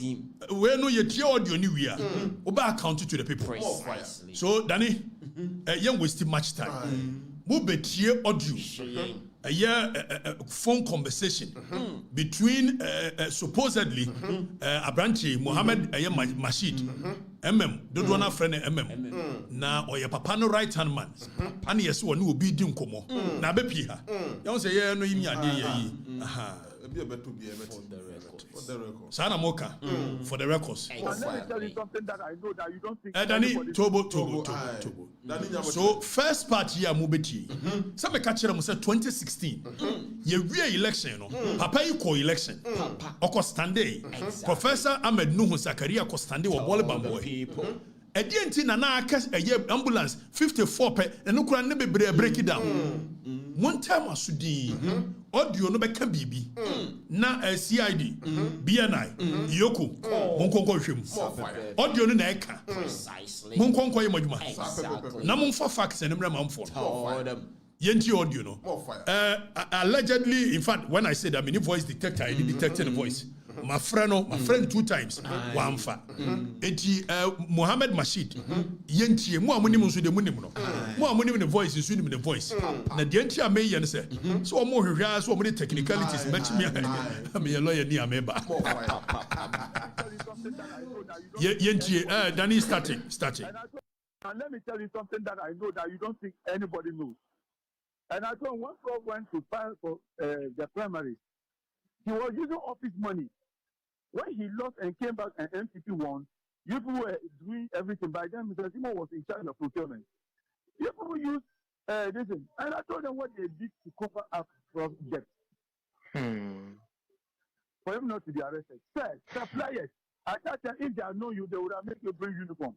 We know you tear audio ni we are. Oba account to the people. Precisely. So Danny, young waste much time. Mo be tear audio. A phone conversation between supposedly Abranchi Mohammed Mashid Dodo na friend na oye papa no right hand man and yes one will be doing komo na be pi ha you say yeah no yimi ade yi aha be better be for the record sana moka for the records. Let me tell you something that I know that you don't think Danny Tobo. So first part here mubeti some me catch them say 2016 ye we election no papa you call election oko stande Professor Ahmed Nuhu Zakaria ko stande wo bole bamboy enti na na aka ambulance 54 pe no kura ne bebre break it down montama sudi audio no beka bibi na CID BNI Yoko monkonko hwem audio no na eka Precisely. monkonko ye madwuma Exactly. na monfa fax ne mra mamfo yenti audio no more fire allegedly in fact when I said I mean voice detector I detected the voice my friend 2 times wamfa enti Mohammed Mashid yentie mo amonim nso de munim no mo amonim the voice nso nim the voice na de enti am ye ne se so mo hwehwa so mo de technicalities match me me lawyer ni ameba yentie Danny starting and let me tell you something that I know that you don't think anybody knows. And I told one God went to file for the primary. He was using office money. When he lost and came back and MCP won, you people were doing everything. By then, Mr. Simon was in charge of procurement. You people used this thing. And I told them what they did to cover up from debt. For him not to be arrested. Sir, suppliers, at that time, if they had known you, they would have made you bring uniform.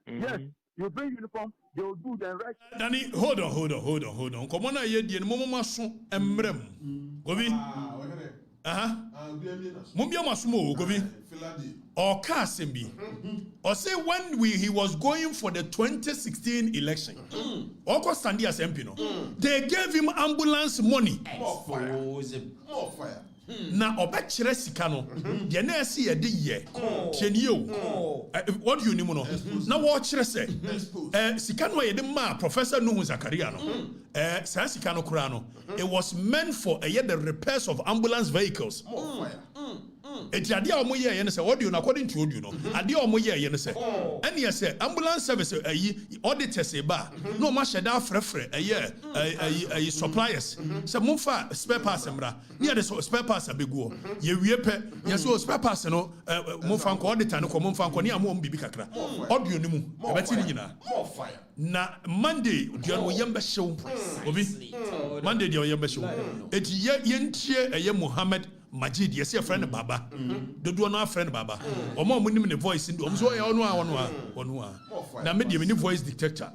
Yes, you bring uniform, they will do the right. Danny, hold on. Come on, ye di mo maso emrem. Gobi. Mumbia masumo gobi. Or Kasimbi. Or say when he was going for the 2016 election. Oko standi as MP no. They gave him ambulance money. More fire. Na obekire sika no de na ese ye de ye tieni o what do you need no na wo kire se sika no ye de ma Professor Nuhu Zakaria no sa sika no kura no it was meant for the repairs of ambulance vehicles. Eti ade a omo ye ne se what do you know according to you know ade a omo ye ne se ene ye se ambulance service auditors e ba no ma sheda frefre suppliers se mo fa spare parts mra ne de spare parts abegu ye wie pe ye so spare parts no mo fa nko auditor no ko mo fa nko ne am bibi kakra audio ni mu e beti ni nyina na Monday dia no yembe hyew obi Monday dia yembe hyew eti ye ntie Mohammed Majid yes your friend Baba dodo no friend Baba omo nim ne voice ndi omo so ya onu a na me de me voice detector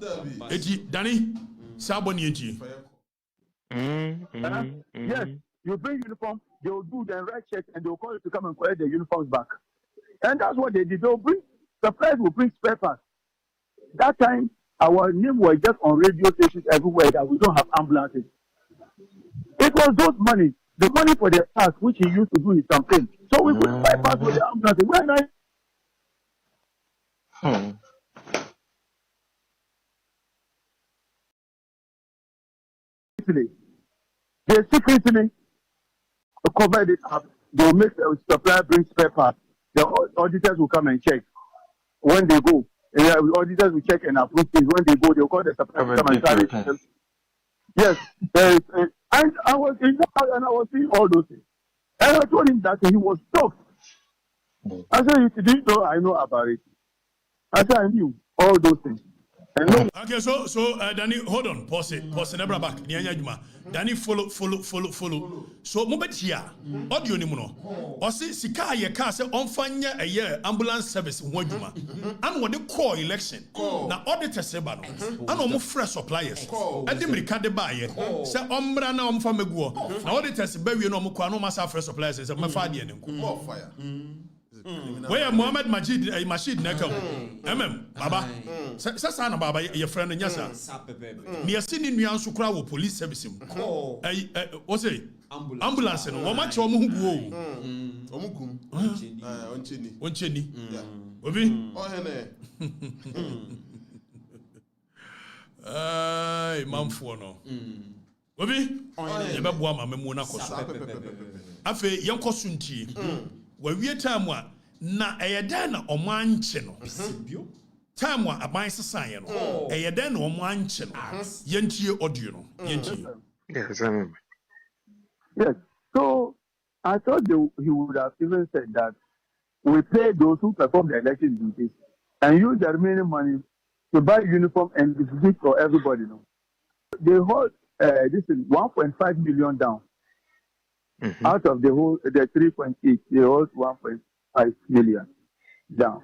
eti Danny saboni enti yes you bring uniform they will do the right check and they will call you to come and collect the uniforms back and that's what they did. They'll bring suppliers will bring spare parts. That time our name was just on radio stations everywhere that we don't have ambulances. It was those money. The money for the task which he used to do his campaign. So we could bypass with the ambulance. When they secretly covered it up. They'll make the supplier bring spare parts. The auditors will come and check. When they go, the auditors will check and approve things. When they go, they'll call the supplier to come and carry it. Yes, and I was in that and I was seeing all those things. And I told him that he was shocked. I said, you didn't know I know about it. I said, I knew all those things. Okay, so Danny, hold on, pause it, never back. Danny, follow. So, Mobetia, audio ni muno. Osi sika ye ka se onfanya a ambulance service wajuma. And what they call election. Na auditor seba no. And omo fresh suppliers. And them recade ba ye. Se ombra na omfa meguo. Na auditors be we no omo kwa no masa fresh suppliers se me fa de nenku. More fire. Where Mohammed Mashid Neka, Baba, Sasana Baba, your friend and Yasa. Near sending me answer crowd police service. What's it? ambulance no woma che omo hugu Omugum. Oncheni. obi Ohene. ai mamfo no obi ye beboa ma memu na koso afi yenkoso ntie wa wie time a na eyeda na omo anche no time a aban sesan ye no eyeda na omo anche no yentie audio no yentie. Yes, I remember. Yes. So I thought he would have even said that we pay those who perform the election duties and use the remaining money to buy uniform and visit for everybody. No, they hold this is 1.5 million down out of the 3.8. They hold 1.5 million down,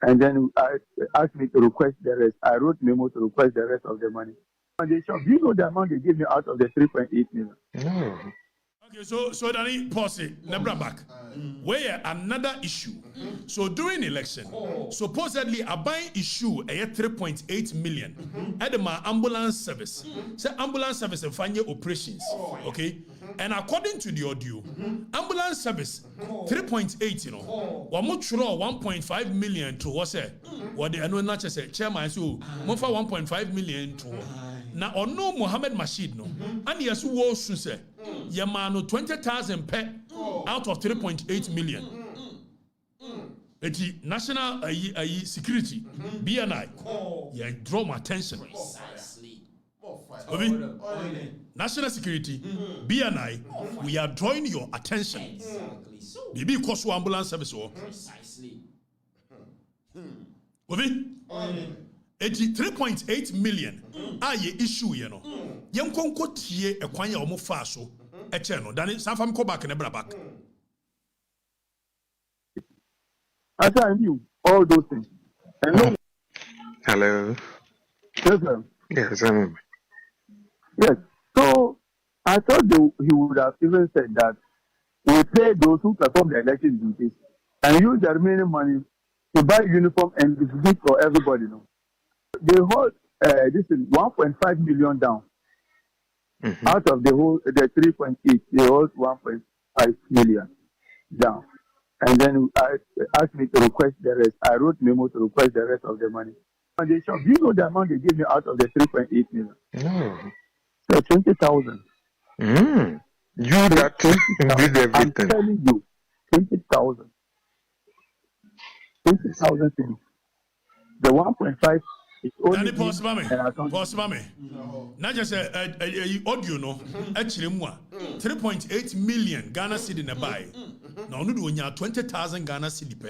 and then I asked me to request the rest. I wrote memo to request the rest of the money. And they shop, do you know the amount they gave me out of the 3.8 million? No. Okay, so Danny, pause it. Nebra back. Where another issue. So during election, supposedly a buying issue a 3.8 million at my ambulance service. Say ambulance service and find your operations. Okay, and according to the audio, ambulance service 3.8. You know, one more 1.5 million to what's it? What they are not just say chairman. So more for 1.5 million to. Now or no Mohammed Mashid no, and yes who soon say Yamano 20,000 per out of 3.8 million. Eti national security BNI, yeah, draw my attention. Precisely. National security BNI, we are drawing your attention. Exactly. So. Maybe cost ambulance service or Precisely. Eti 3.8 million aye issue ye no yenkonko tie ekwan ya omo fa so eche no dani sanfam ko back ne bra back. I knew all those things. And no. Hello. Yes, sir. Yes, I remember. Yes. So I thought he would have even said that we pay those who perform the election duties and use the remaining money to buy uniform and visit for everybody. No, they hold this is 1.5 million down out of the 3.8. They hold 1.5 million down, and then I asked me to request the rest. I wrote memo to request the rest of the money. And they shop, do you know the amount they gave me out of the 3.8 million? No. So 20,000. You that did everything. I'm telling you, 20,000. 20,000 things. The 1.5 is only. Pause me. Not just audio no. Actually, 3.8 million Ghana cedi na buy. Now no do 20,000 Ghana cedi pe.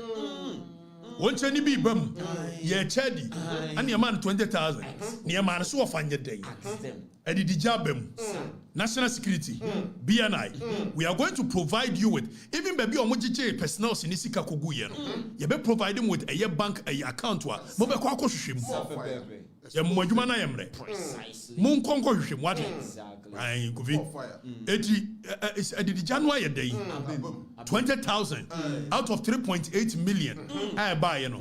One chani be bum. Ye chadi. And your man 20,000. Near man so find your day. Eddie Dijabem, National Security, BNI. We are going to provide you with even baby omojiche personnel sinisika koguye no. You be provide them with a bank account wa. Mo be kwa hwehwem. Ya mwadwuma na yemre. Mo nkonko hwehwem what? Ai govi. Eti Eddie January a day. 20,000 out of 3.8 million. I buy no.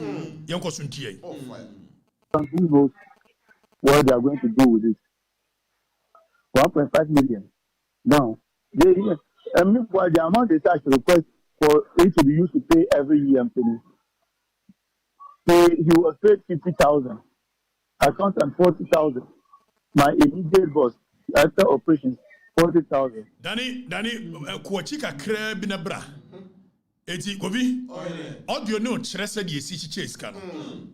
Yanko suntie. Who knows what they are going to do with it? 1.5 million. Now, the amount they start to request for it to be used to pay every year, he was paid 50,000. Accountant 40,000. My immediate boss, after operations, 40,000. Danny, kuachika kreb na bra. Eti gobi audio no chrese de esi chiche ska no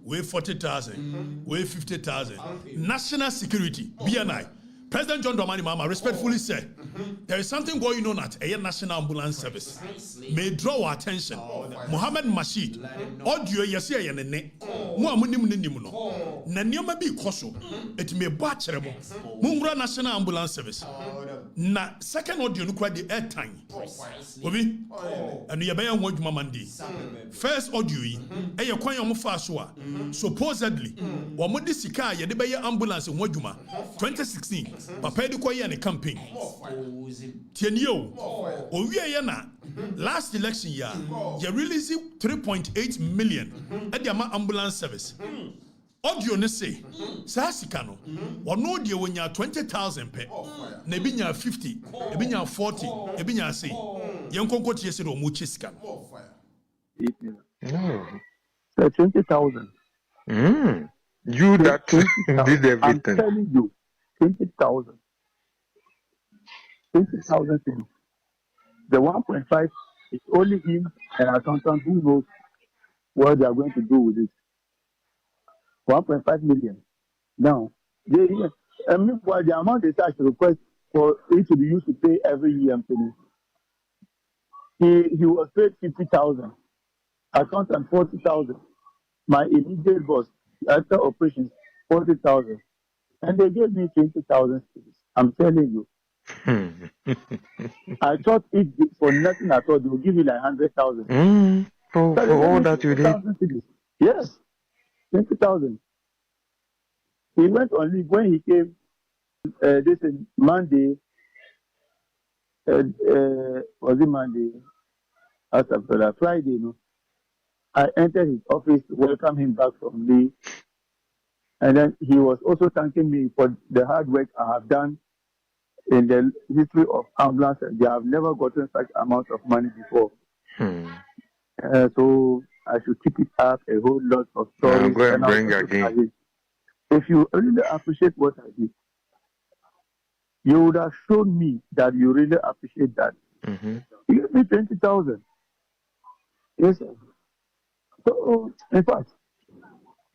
we 40,000 we 50,000 national security BNI. President John Dramani Mahama respectfully said, there is something going on at a national ambulance service. May draw our attention. Mohammed Mashid, audio yesi ayenene. Mo amunim ninim no. Na nioma bi koso. It may ba cherebo. Mumra national ambulance service. Na second audio no kwa the airtime. Obi, and you be yan wadwuma mandi. First audio yi, e ye kwan yo mo fa so a. Supposedly, wo mo de sika ye de be ambulance wadwuma 2016. Papa di koye ne campaign. Tienio. Owie na last election year, you released 3.8 million at the ambulance service. audio ne say saa sika no ono de wonya 20,000 pe na bi nya 50 e bi nya 40 e bi nya say yen konko tie se do mo che sika no 20,000. You that did everything. I'm telling you, 20,000. 20,000 things. The 1.5 is only him and an accountant who knows what they are going to do with it. 1.5 million. Now, meanwhile, the amount they charge to request for it to be used to pay every year, he was paid 50,000. Accountant 40,000. My immediate boss, after operations, 40,000. And they gave me 20,000. I'm telling you. I thought it for nothing at all, they will give you like 100,000. For all that you did? Yes, 20,000. He went on leave when he came. This is Monday. Was it Monday? After Friday, no. I entered his office to welcome him back from leave. And then he was also thanking me for the hard work I have done in the history of ambulance. They have never gotten such amount of money before. So I should keep it up, a whole lot of stories. Go and bring again. If you really appreciate what I did, you would have shown me that you really appreciate that. You gave me 20,000. Yes, sir. So, in fact,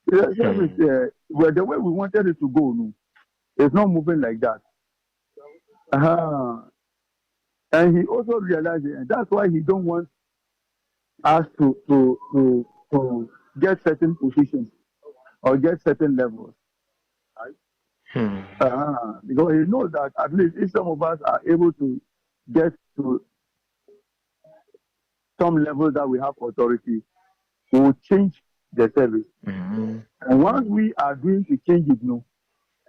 the way we wanted it to go, no, it's not moving like that. And he also realized it, and that's why he don't want us to get certain positions or get certain levels. Because he knows that at least if some of us are able to get to some level that we have authority, we will change the service. And once we are going to change it, no,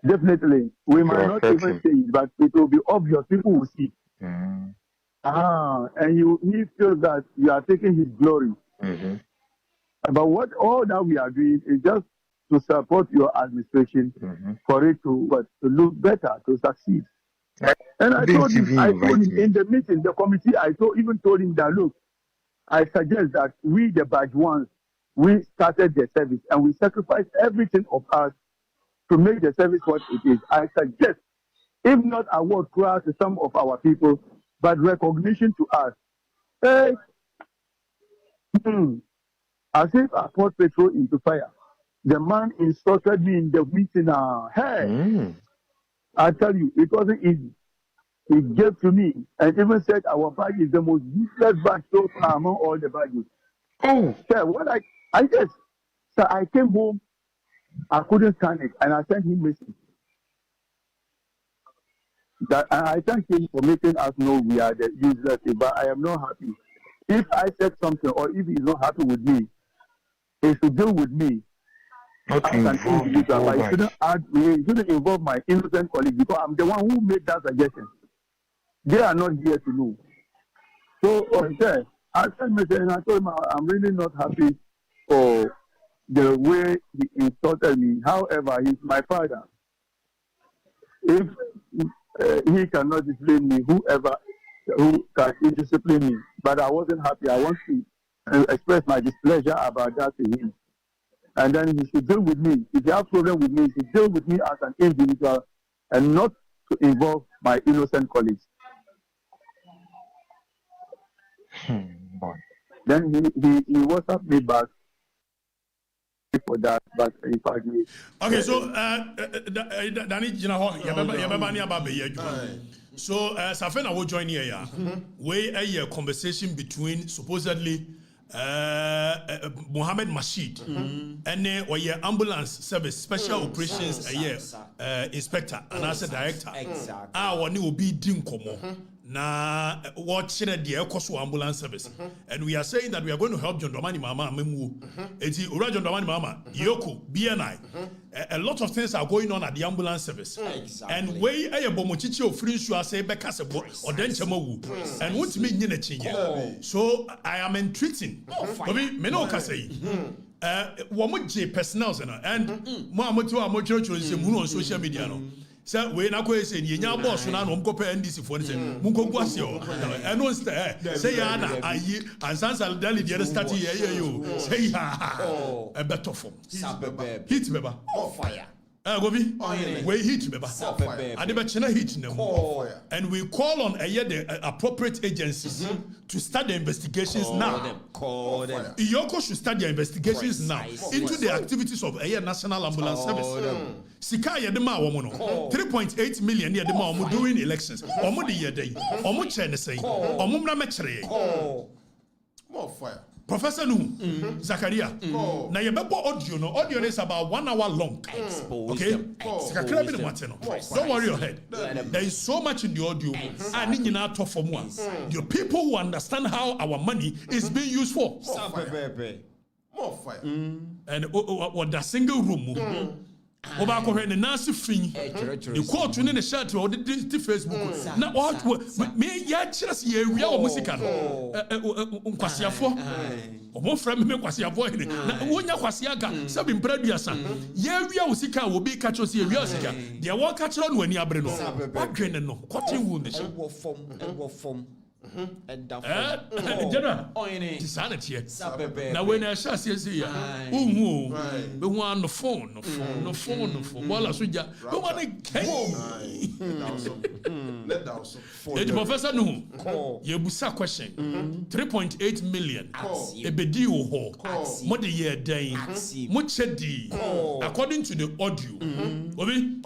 definitely we might not even say it, but it will be obvious. People will see. And he feels that you are taking his glory. But what all that we are doing is just to support your administration for it to look better, to succeed. And I told him in the meeting, the committee, even told him that, look, I suggest that we, the badge ones, we started the service and we sacrificed everything of us to make the service what it is. I suggest, if not award prize to some of our people, but recognition to us. As if I poured petrol into fire. The man insulted me in the meeting. I tell you, it wasn't easy. He gave to me and even said our bag is the most useless bag so far among all the bags. Sir, what I guess, sir, I came home, I couldn't stand it, and I sent him message. That I thank him for making us know we are the useless, but I am not happy. If I said something or if he's not happy with me, he should deal with me. But he shouldn't involve my innocent colleagues because I'm the one who made that suggestion. They are not here to know. So I sent message and I told him I'm really not happy for the way he insulted me. However, he's my father. If he cannot discipline me, who can discipline me? But I wasn't happy. I want to express my displeasure about that to him. And then he should deal with me. If you have a problem with me, he should deal with me as an individual and not to involve my innocent colleagues. Then he WhatsApp me back for that, but in fact, okay. So, Danny, you know, so Safena will join here. Yeah, we a conversation between supposedly Mohammed Mashid and your ambulance service special operations inspector and as a director. One will be Dinkomo. Na what should the cost ambulance service, and we are saying that we are going to help John Domani Mama Memu. It's John Domani Mama, Yoku, BNI. A lot of things are going on at the ambulance service. And way a bomochichi of free shoe say Bekasabo or Denchamawu and won't mean Yenachin. So I am entreating Menoka say Woman J personnel and Mamma to our church on social media. No. So we na ko say yenya boss na no mko pe NDC for say munko gwase o e no say ya na ayi ansansa dali the start here you say ya e better form heat beba fire Gobi, we heat beba ade be chena heat na and we call on the appropriate agencies to start the investigations now. Iyoko should start their investigations now into the activities of National Ambulance Service. Sika yedema womo no 3.8 million yedema womo during elections. Omo de yedai. Omo chene say. Omo mra mekere. More fire. Professor Nuhu, Zakaria. Now you bebo audio no. Audio is about 1 hour long. Okay? Don't worry your head. There is so much in the audio. I need you now to form one. The people who understand how our money is being used for. More fire. And what the single room. Oba ko hwe nasi fin the court ne ne shirt o the Facebook na what me ya kire se ya wia o musika no nkwasiafo o mo fra me nkwasiafo ne na wonya kwasia ga se bi mpraduasa ya wia o sika wo bi ka cho se ya wia o sika de wo ka kire no ani abre no wadwene no cotton wool ne fom General, sanity. Now when I shall say, be one no phone. Well, I should just no one the professor no. You busa question 3.8 million. A bedio ho. What the year day? Much according to the audio. Obi,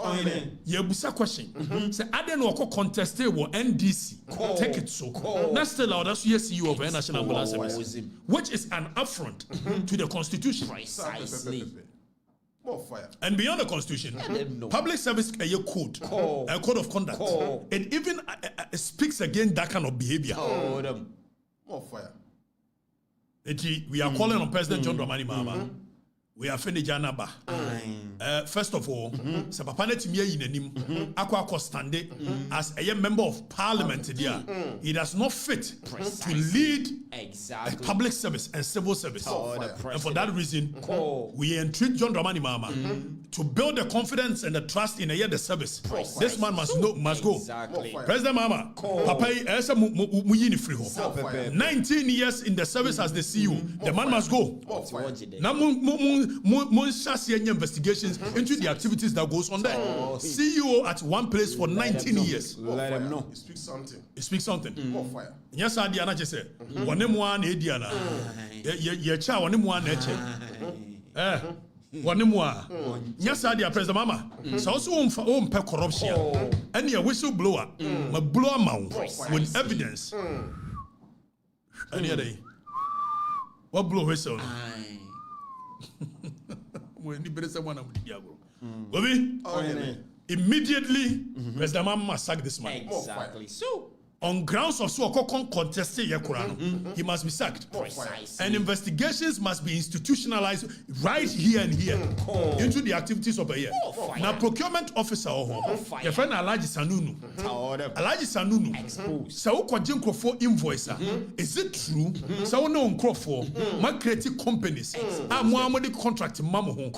you busa question. Say I don't know contested or NDC. Take it so. That's still allowed us to see you of a National Ambulance Service, which is an affront to the Constitution. Precisely. More fire. And beyond the Constitution, public service a code, a code of conduct. It even speaks against that kind of behavior. More fire. We are calling on President John Dramani Mahama. We are finished Janaba. First of all, Sapapanet Mianim, Aqua stande as a member of parliament. He does not fit to lead a public service and civil service. And for that reason, we entreat John Dramani Mahama to build the confidence and the trust in the service. This man must go. President Mahama, Papa, 19 years in the service as the CEO. The man must go. Investigations into the activities that goes on there. CEO at one place for 19 years. Let him know. He speaks something. He speaks something. More fire. Yes, I did. Just say, one name one Ediana. Your child, one name one nature. One name one. Yes, I did. President Mama. So also on corruption. And your whistleblower, my blower mouth with evidence. Any other day. What blow whistle? Immediately, President Mama sack this man. Exactly. So, on grounds of contested he must be sacked. And investigations must be institutionalized right here and here into the activities of a year. Now, procurement officer, your friend Alaji Sanunu, so for invoice. Is it true? So no uncrow my creative companies. I'm one the contract Mamu.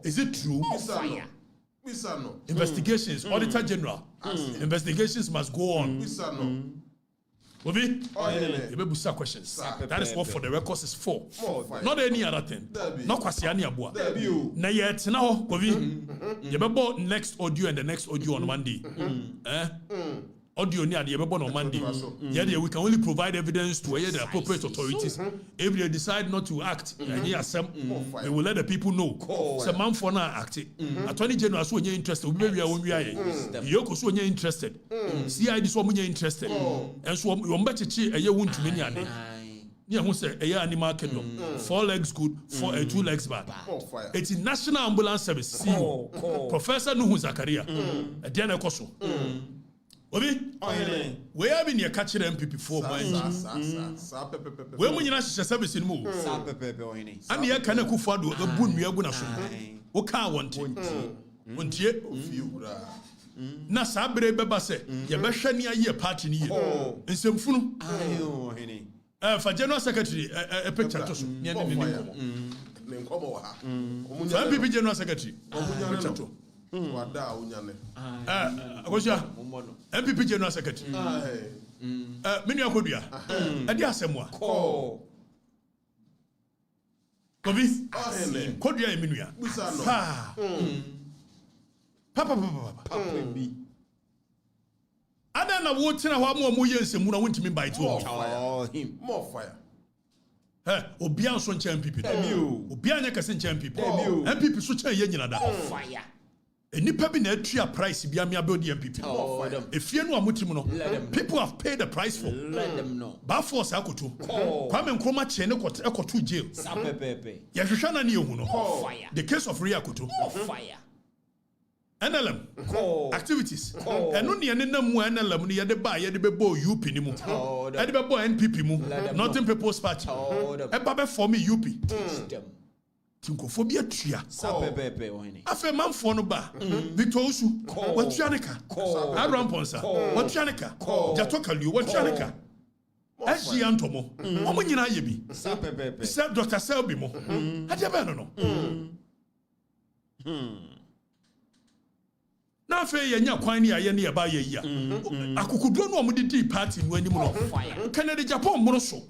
Is it true? Investigations, Auditor General. Investigations must go on. Obi, you questions. That is what for the records is for. Not any other thing. Not Kwasiani Abua. Na yet now, Obi, you better next audio and the next audio on Monday. Audio near the on Monday. Yeah, we can only provide evidence to the appropriate authorities. If they decide not to act, they will let the people know. So, man for now acting. Attorney General, so you're interested. Maybe I won't be Yoko, so you're interested. CID, so you're interested. And so, you're better a year won't many. Yeah, who say a year animal kingdom. 4 legs good, 2 legs bad. It's a National Ambulance Service. Professor Nuhu Zakaria. A Diana Koso. Obi, we have been your catching MPP before. When you service in move, and the Kana Kufadu, the Boon, we are going to show. Oka want it. Na sabre beba se ye behwe ne aye party ni ye nsem funu For General Secretary, a picture to MPP General Secretary. MPP General Secretary. Many are good. And yes, someone. Kobi, Kodia Minuya. Papa. I don't know what I want more years and want to me by 2 him. More fire. Obian son champion. Obian Casin champion. And people switch a yen Fire. And nipa be na a price be am build the MPP. If you know Mutimono, people have paid the price for. Let them know. Baforce Akoto. Kwame Nkrumah chain to jail. Sapepepe. Yahwehwana ne ehu no. Fire. The case of Riakoto. Fire. NLM activities. And only an NLM near the buy the bebo UP ni mu. And the bebo NPP mu. Nothing People's Party. And Baba for me UP. Teach them. Tinkophobia tria. Sapepepe ohini. Afe manfo no ba. Victor Osu. Watuaneka. Abraham Ponsa. Watuaneka. Jato Kalio. Watuaneka. SG Antomo. Omo nyina ye bi. Sapepepe. Sir Dr. Selby mo. Adiaba no. Na fe yenya kwan ni aye ne ya ba ye ya. Akukudro no omudi party no anim no. Canada Japan mo so.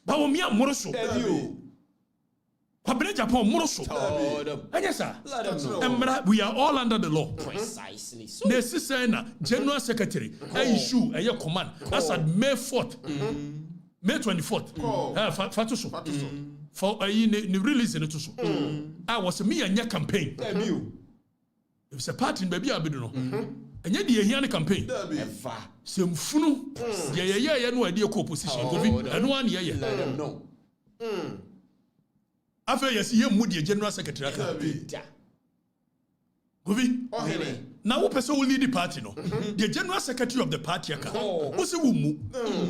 Ba wo mia mo so. Kwabere Japan mo so. Anyasa. We are all under the law. Precisely. So. Na sisa na General Secretary issue a command as at May 4th. May 24th. Fatu so. For ni release ne to so. I was me anya campaign. If it's a party in baby abidu no. Enye di ehia ne campaign. Ever. Semfunu. Ye no ade ko opposition. Covid eno an ye. Let them know. Afa yes ye mu di General Secretary aka. Covid. Na wo pese wo lead the party no. The General Secretary of the party aka. Wo se wo mu.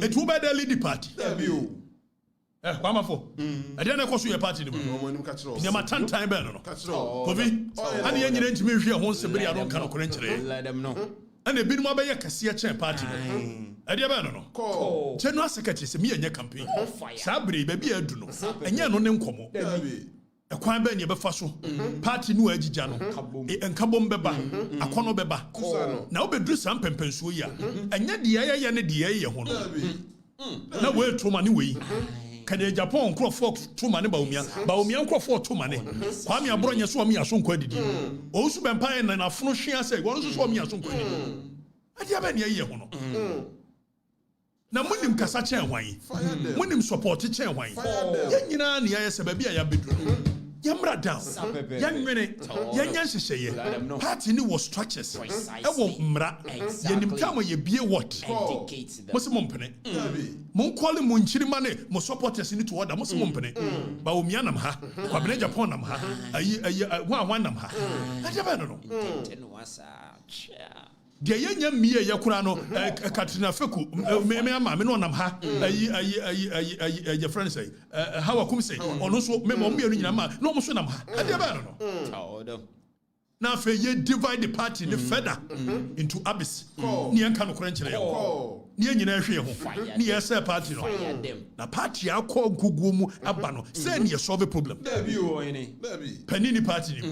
Et wo be the lead the party. Kwama fo. Ade na koso ye party ni mu. Ne ma tantan be no. Covid. Ani ye nyina ntimi hwe ho nsebere adon kan okore nkyere. Let them know. And a bit more by a cassia chain party. No. General Secretary se me anya campaign. Sabri baby aduno. Enya no ne nkomo. E kwan ba ne befa so. Party no agija no. Enkabom beba, akono beba. Na obedru sam pempensuo ya. Enya de ye ne de ye ho no. Na we to mani we. Kade Japan Crawford to mane Baumia Crawford to mane. Kwame abronya so mi aso nkwa didi. O su bempa na na funu hwea say won so mi aso nkwa didi. Ade aba ne ye ho no. Na munim kasa chen hwan. Munim support chen hwan. Ye nyina ne ya se ba bia ya bedru. Yamra down. Yanwene. Yanya hyehyeye. Party ni was structures. E wo mra. Yenim kama ye bie what. Mo se mompene. Mon call mo nchirima ne mo supporters ni to order mo se mompene. Ba omia nam ha. Kwabene Japan nam ha. Ayi wan nam ha. Ade ba no. De yenya miye ye kura no Katrina Feku me ama me no nam ha ayi your friend say how akum say ono so me mo miye no nyina ma no mo so nam ha ade ba no na fe ye divide the party the further into abyss ni enka no kura nkyere ye ni nyina hwe ho ni ye say party no na party akọ gugu mu aba no say ni ye solve problem panini party ni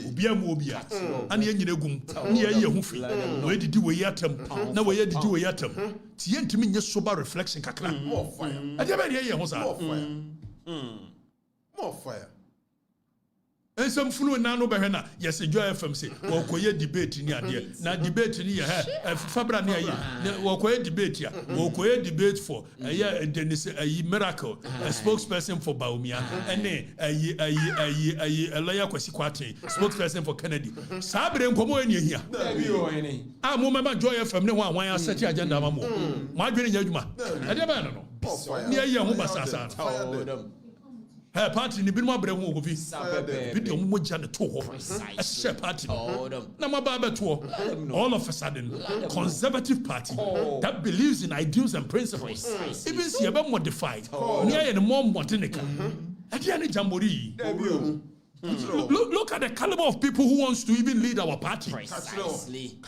obia mu obia ani nyina gum ni ye hu fi we didi we yatam na we ye didi we yatam ti ye ntimi nye sober reflection kakra More fire. ade ba ni ye ho sa More fire. More fire. Ensem funu na no behwe na yes Joy FM say wo koye debate ni ade na debate ni ye fabra ni ayi wo koye debate ya wo koye debate for Dennis miracle a spokesperson for Baumia ene ayi lawyer Kwasi Kwate spokesperson for Kennedy sabre nkomo eni ehia mo mama Joy FM ne ho anwan asset agenda ma mo adwene nya adwuma ade ba no ni ayi ho basasa Hey, party ni binwa bre ho ogofi. Video mo moja ne to ho. A share party. Na ma ba beto. All of a sudden, conservative party that believes in ideals and principles. Even see about modified. Near and more modernica. At the end of Jamboree. Look at the caliber of people who wants to even lead our party. Precisely.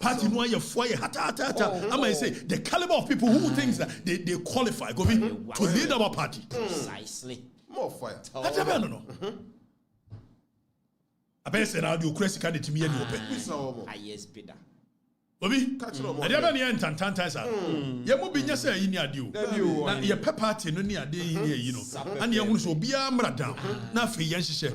Party no aye foye hata. I might say the caliber of people who thinks that they qualify to lead our party. Precisely. More fire. No. I bet say now the crazy card to me any open. Yes, Peter. Obi, Catch it up. I never near tantantas. You must be just saying you do. Now your party no near day you know. And you also be a down. Now for Yanshe.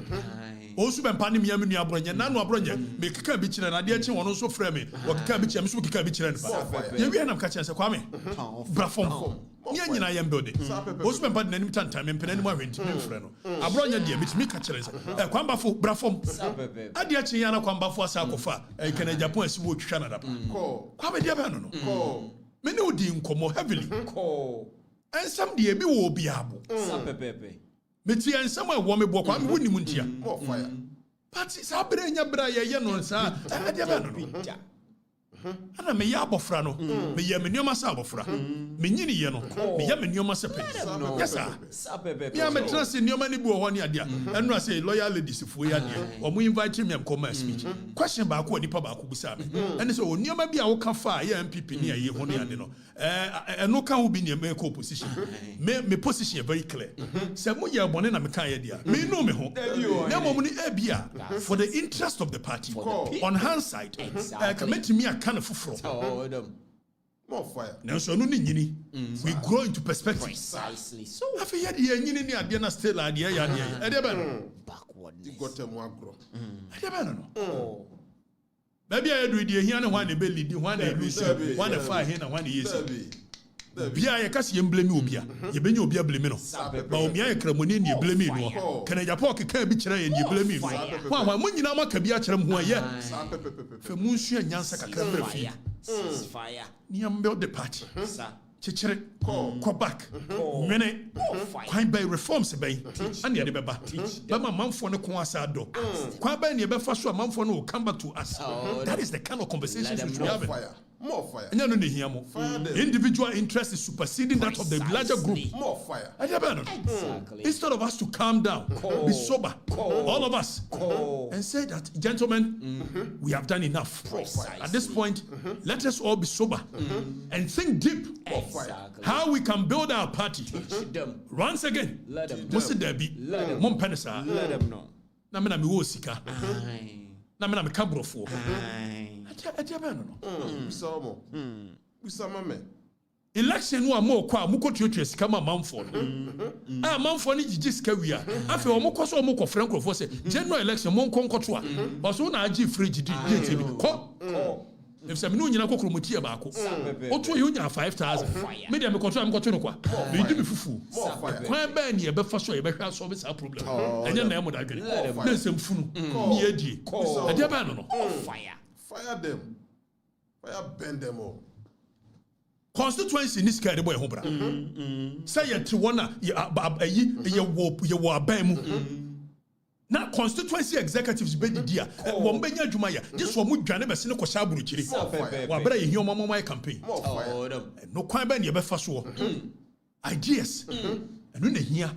Also, when Pani Miami Abronya, Nano Abronya, make Kabich and Adiachi one also frame me, or Kabich and Suki Kabich and you be an catching as a Kwame. Brafom. Yan I am building. Also, when Pani any time and Penema went to friend. Abronya dear, which me catchers. Kwamba for Brafom. Adiachi Yana Kwamba for Sakofa, a Canadian Point would Canada. Kwame Diabano. Many would deem come heavily. And some dear be will be able. Meti and somewhere woman walk on winning muntia. More fire. But it's happening in your no, sir. I may yabofrano, me yaminioma sabofra, Minini yano, me yaminioma sepe. Yes, sir. Yam a trust in your money bo one idea, and I say loyal ladies if we are or we invite him and come speech. Question about what the Papa Kusabi. And so near maybe I will come far, MPP near you, honey, and no. And no can be near my position. My position very clear. Samuya Bonena Mekaya dear. Me no me home. No money ebia for the interest of the party. On hindsight, commit to me a can of fufro. More fire. Now so no nini. We grow into perspective. Precisely. So I feel ye nini ni adiana still idea ya dia. backwardness. You got them one grow. No. Maybe I do the here and one the belly, one the lose, one the fire here and one the yes. Bia ya kasi blame obia. Ye be obia blame no. Ba omia e kramoni ni blame no. Kana ya pok ka bi kire ye ni blame no. Wa mo nyina maka bia kire mo ye. Fe mu nsu anyansa kakra bra fi. Fire. Ni am build the party. Sir. Chichere ko back. Mene kwan by reforms by and ye be ba. Ba ma manfo ne ko asa do. Kwan by ne be fa so manfo no will come back to us. That is the kind of conversations we should have. More fire. Individual interest is superseding that of the larger group. More fire. Exactly. Instead of us to calm down, be sober, all of us, and say that, gentlemen, we have done enough. At this point, let us all be sober and think deep how we can build our party. Once again, let them know. Na me wo sika. Na me kabrofo. Election no more kwa muko tuetue sika ma manfo no manfo ni gigi sika wia afi o muko so muko frankrofo se general election mon konkoto a so na agi fridge di gate bi ko if some no nyina kokoro mutie baako o to you nya 5000 media me konto am koto no kwa me di me fufu kwa ba ni e be fa so e be hwa so be sa problem enya na emo da dwene na nsem funu ni edie e de ba no Fire them. Fire bend them all. Constituency in this kind of boy hobra. Say you to one ye wo aban mu. Na constituency executives be dia. Wo mbenya adwuma ya. Just wo mu dwane be se ne ko sha buruchiri. Wa bra ye hioma mama campaign. No kwan ba ne be fa so. Ideas. Enu na hia